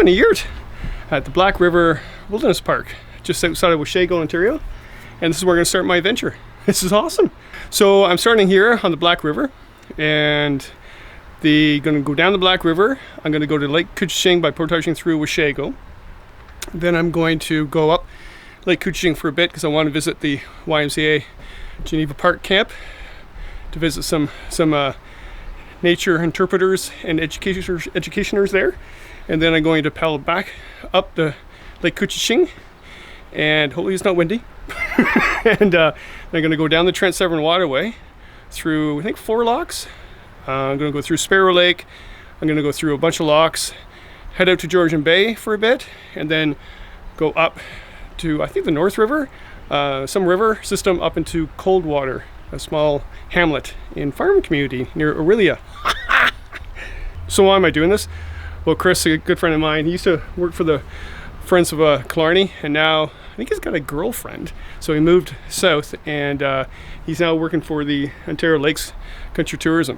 in a yurt at the Black River Wilderness Park, just outside of Washego, Ontario. And this is where I'm going to start my adventure. This is awesome. So I'm starting here on the Black River, and going to go down the Black River. I'm going to go to Lake Couchiching by portaging through Washego. Then I'm going to go up Lake Couchiching for a bit because I want to visit the YMCA Geneva Park camp to visit some nature interpreters and educationers there. And then I'm going to paddle back up the Lake Couchiching, and hopefully it's not windy. And I'm going to go down the Trent Severn Waterway through, I think, 4 locks. I'm going to go through Sparrow Lake. I'm going to go through a bunch of locks, head out to Georgian Bay for a bit, and then go up to, I think, the North River, some river system up into Coldwater, a small hamlet in farming community near Orillia. So why am I doing this? Well, Chris, a good friend of mine, he used to work for the Friends of Killarney, and now I think he's got a girlfriend. So he moved south, and he's now working for the Ontario Lakes Country Tourism.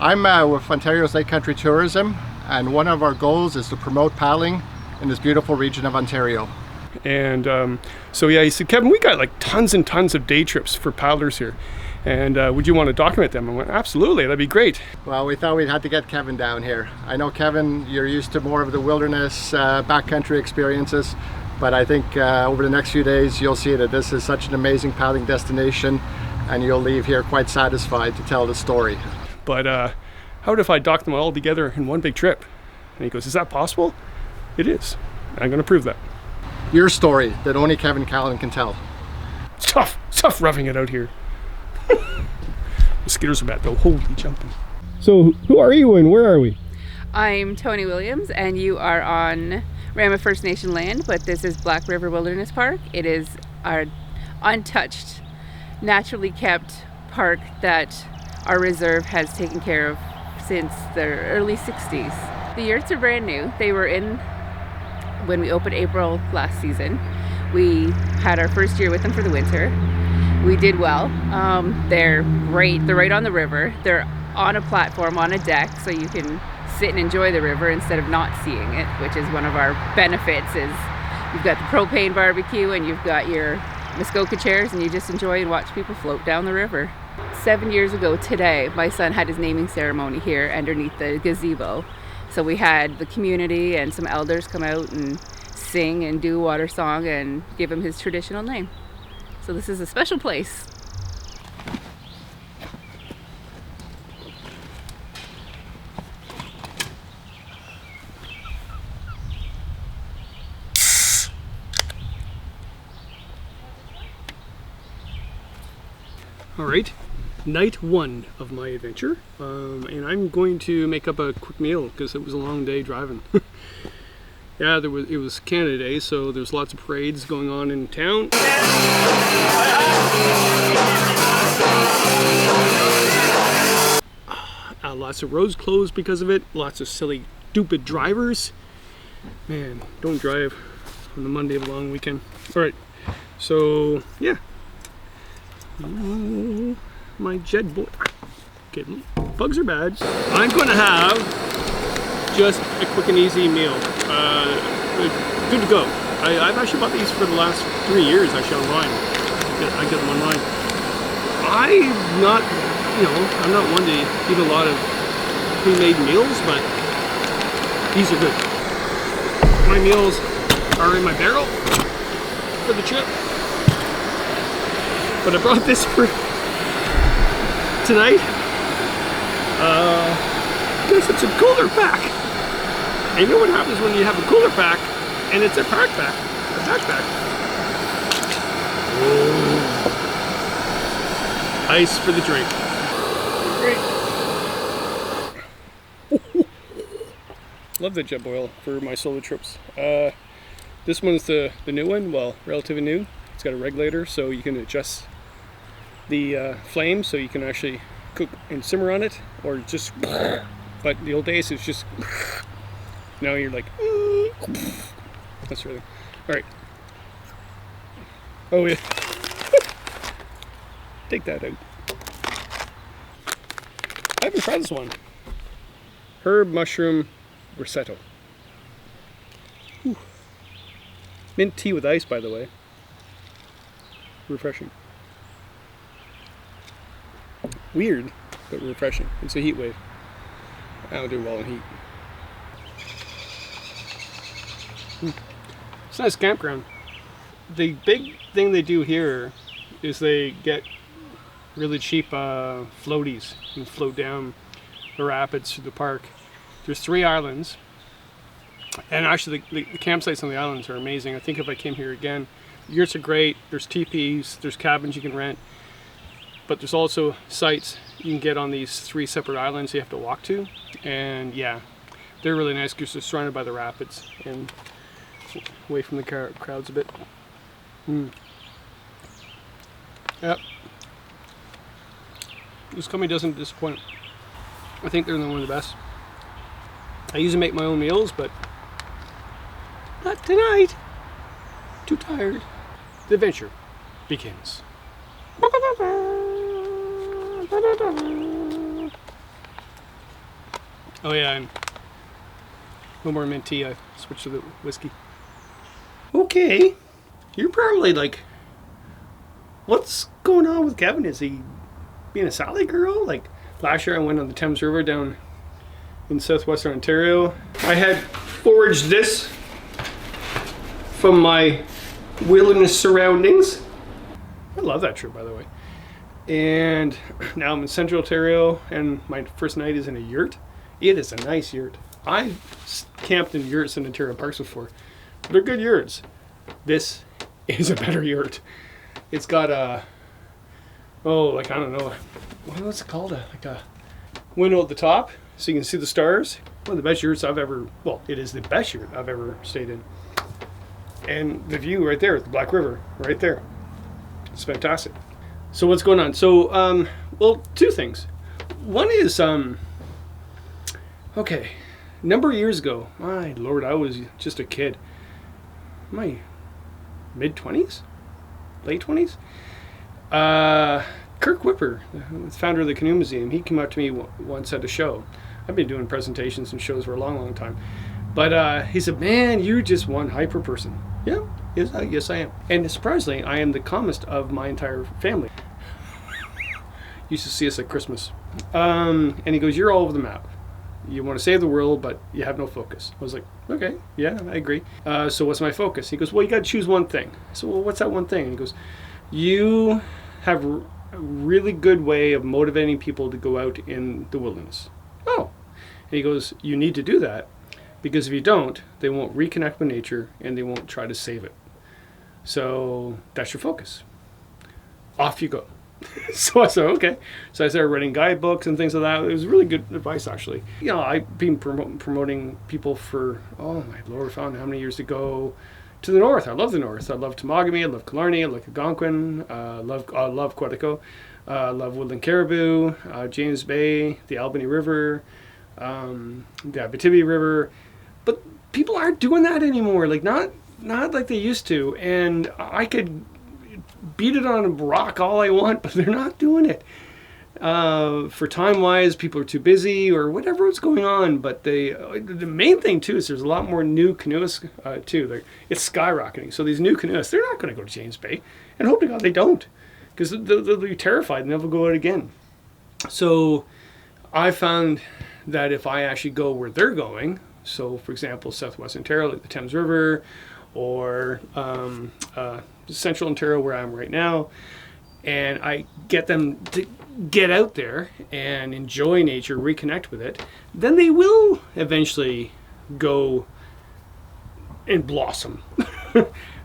I'm with Ontario's Lake Country Tourism, and one of our goals is to promote paddling in this beautiful region of Ontario. And so yeah, he said, Kevin, we got like tons and tons of day trips for paddlers here. And would you want to document them? I went, absolutely, that'd be great. Well, we thought we'd had to get Kevin down here. I know, Kevin, you're used to more of the wilderness, backcountry experiences, but I think over the next few days, you'll see that this is such an amazing paddling destination, and you'll leave here quite satisfied to tell the story. But how about if I dock them all together in one big trip? And he goes, is that possible? It is. I'm going to prove that. Your story that only Kevin Callan can tell. It's tough roughing it out here. Mosquitoes are bad though, holy jumping. So who are you and where are we? I'm Tony Williams, and you are on Rama First Nation land, but this is Black River Wilderness Park. It is our untouched, naturally kept park that our reserve has taken care of since the early 60s. The yurts are brand new. They were in when we opened April last season. We had our first year with them for the winter. We did well. They're great. They're right on the river. They're on a platform, on a deck, so you can sit and enjoy the river instead of not seeing it, which is one of our benefits. Is you've got the propane barbecue and you've got your Muskoka chairs, and you just enjoy and watch people float down the river. 7 years ago today, my son had his naming ceremony here underneath the gazebo. So we had the community and some elders come out and sing and do a water song and give him his traditional name. So this is a special place. All right, night 1 of my adventure, and I'm going to make up a quick meal because it was a long day driving. Yeah, it was Canada Day, so there's lots of parades going on in town. Lots of roads closed because of it. Lots of silly, stupid drivers. Man, don't drive on the Monday of a long weekend. All right, so yeah. My jet boy. Okay, bugs are bad. I'm going to have just a quick and easy meal. Good to go. I've actually bought these for the last 3 years actually online. I get them online. I'm not one to eat a lot of pre-made meals, but these are good. My meals are in my barrel for the trip. But I brought this for tonight because it's a cooler pack. And you know what happens when you have a cooler pack and it's a backpack. Oh. Ice for the drink. Great. Love the Jetboil for my solo trips. This one's the new one, well, relatively new. It's got a regulator so you can adjust the flame so you can actually cook and simmer on it, or just, but the old days it's just, now you're like, that's really, all right. Oh yeah, take that out. I haven't tried this one. Herb mushroom risotto. Mint tea with ice, by the way. Refreshing. Weird, but refreshing. It's a heat wave. I don't do well in heat. It's a nice campground. The big thing they do here is they get really cheap floaties and float down the rapids to the park. There's 3 islands, and actually the campsites on the islands are amazing. I think if I came here again, yurts are great. There's teepees, there's cabins you can rent, but there's also sites you can get on these 3 separate islands you have to walk to, and yeah, they're really nice because they're surrounded by the rapids and away from the crowds a bit. Yep. This company doesn't disappoint. I think they're one of the best. I usually make my own meals, but not tonight. Too tired. The adventure begins. Oh yeah, and no more mint tea. I switched to the whiskey. Okay, you're probably like, what's going on with Kevin? Is he being a Sally girl? Like last year I went on the Thames River down in southwestern Ontario. I had foraged this from my wilderness surroundings. I love that trip, by the way. And now I'm in central Ontario, and my first night is in a yurt. It is a nice yurt. I camped in yurts in Ontario parks before. They're good yurts. This is a better yurt. It's got a, like, I don't know, what's it called? Like a window at the top so you can see the stars. One of the best yurts I've ever, well, it is the best yurt I've ever stayed in. And the view right there, the Black River, right there. It's fantastic. So what's going on? So, well, 2 things. One is, okay, a number of years ago, my Lord, I was just a kid. My mid-20s? Late 20s? Kirk Whipper, the founder of the Canoe Museum, he came up to me once at a show. I've been doing presentations and shows for a long, long time. But he said, man, you're just one hyper person. Yeah, yes I am. And surprisingly, I am the calmest of my entire family. Used to see us at Christmas. And he goes, you're all over the map. You want to save the world, but you have no focus. I was like, okay, yeah, I agree. So what's my focus? He goes, well, you got to choose one thing. So, well, what's that one thing? And he goes, you have a really good way of motivating people to go out in the wilderness. Oh. And he goes, you need to do that, because if you don't, they won't reconnect with nature and they won't try to save it. So that's your focus. Off you go. So I said, okay. So I started writing guidebooks and things like that. It was really good advice, actually. You know, I've been promoting people for, oh my Lord, found how many years ago to the north. I love the north. I love Temagami. I love Killarney. I love Algonquin. I love Quetico. I love Woodland Caribou, James Bay, the Albany River, the Abitibi River. But people aren't doing that anymore. Like not like they used to. And I could beat it on a rock all I want, but they're not doing it. For time-wise, people are too busy or whatever's going on. But the main thing, too, is there's a lot more new canoeists, too. It's skyrocketing. So these new canoeists, they're not going to go to James Bay. And hope to God they don't. Because they'll be terrified and they'll go out again. So I found that if I actually go where they're going, so, for example, southwest Ontario, like the Thames River, or central Ontario, where I am right now, and I get them to get out there and enjoy nature, reconnect with it, then they will eventually go and blossom.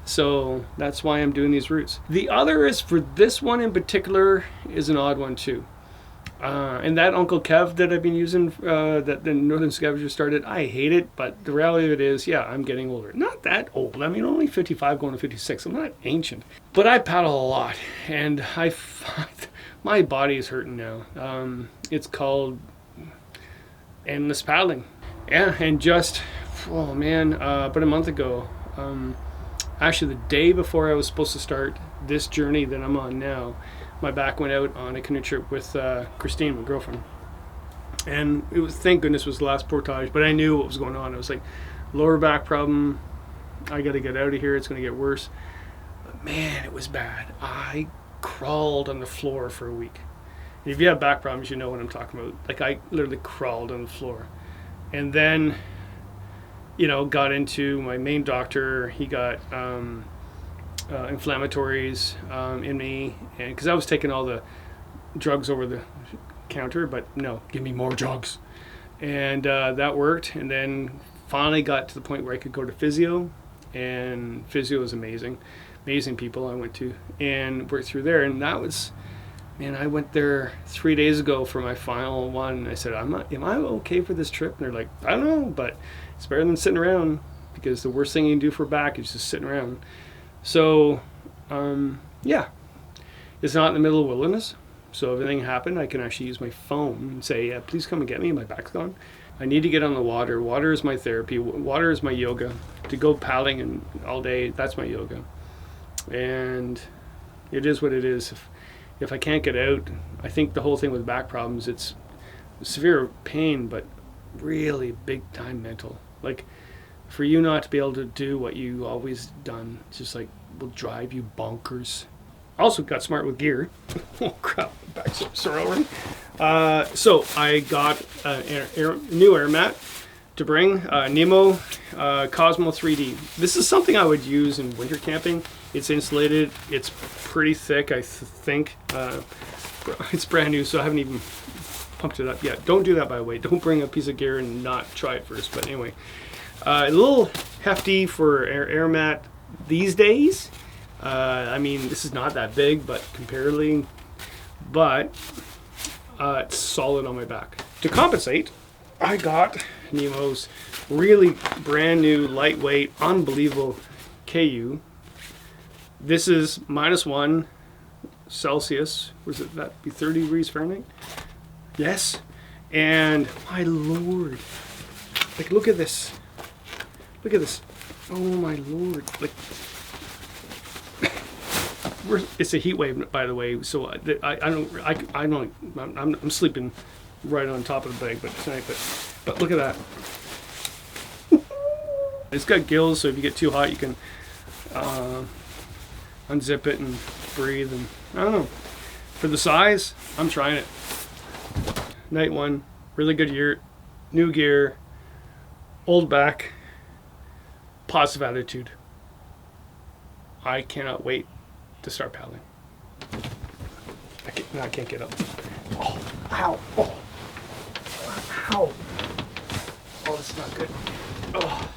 So that's why I'm doing these routes. The other is, for this one in particular, is an odd one too. And that Uncle Kev that I've been using, that the Northern Scavenger started, I hate it, but the reality of it is, yeah, I'm getting older. Not that old. I mean, only 55 going to 56. I'm not ancient. But I paddle a lot, and I find my body is hurting now. It's called endless paddling. Yeah, and just, oh man, about a month ago, actually the day before I was supposed to start this journey that I'm on now, my back went out on a canoe trip with Christine, my girlfriend. And it was, thank goodness, was the last portage, but I knew what was going on. It was like lower back problem, I got to get out of here. It's going to get worse. But man, it was bad. I crawled on the floor for a week. And if you have back problems, you know what I'm talking about. Like, I literally crawled on the floor. And then, you know, got into my main doctor. He got inflammatories in me, and because I was taking all the drugs over the counter, but no, give me more drugs. And that worked. And then finally got to the point where I could go to physio, and physio was amazing people I went to and worked through there. And that was, man, I went there 3 days ago for my final one, and I said, am I okay for this trip? And they're like, I don't know, but it's better than sitting around, because the worst thing you can do for back is just sitting around. So yeah, it's not in the middle of wilderness, so if anything happened, I can actually use my phone and say, yeah, please come and get me, my back's gone. I need to get on the water. Water is my therapy. Water is my yoga. To go paddling and all day, that's my yoga. And it is what it is. If I can't get out, I think the whole thing with back problems, it's severe pain, but really big time mental. Like, for you not to be able to do what you always done, it's just like, will drive you bonkers. Also got smart with gear. Oh crap, back's sore already. So I got a new air mat to bring, Nemo Cosmo 3D. This is something I would use in winter camping. It's insulated. It's pretty thick, I think. It's brand new, so I haven't even pumped it up yet. Don't do that, by the way. Don't bring a piece of gear and not try it first. But anyway, a little hefty for air mat these days. I mean, this is not that big, but comparatively, but it's solid on my back. To compensate, I got Nemo's really brand new, lightweight, unbelievable KU. This is -1 Celsius. Was it that be 30 degrees Fahrenheit? Yes. And my Lord, like, look at this. Look at this. Oh my Lord. Like, it's a heat wave, by the way. So I'm sleeping right on top of the bag, but tonight. But look at that. It's got gills, so if you get too hot, you can unzip it and breathe. And I don't know. For the size, I'm trying it. Night one, really good year, new gear, old back, positive attitude. I cannot wait to start paddling. I can't get up. Oh, ow, oh, ow. Oh, this is not good. Oh.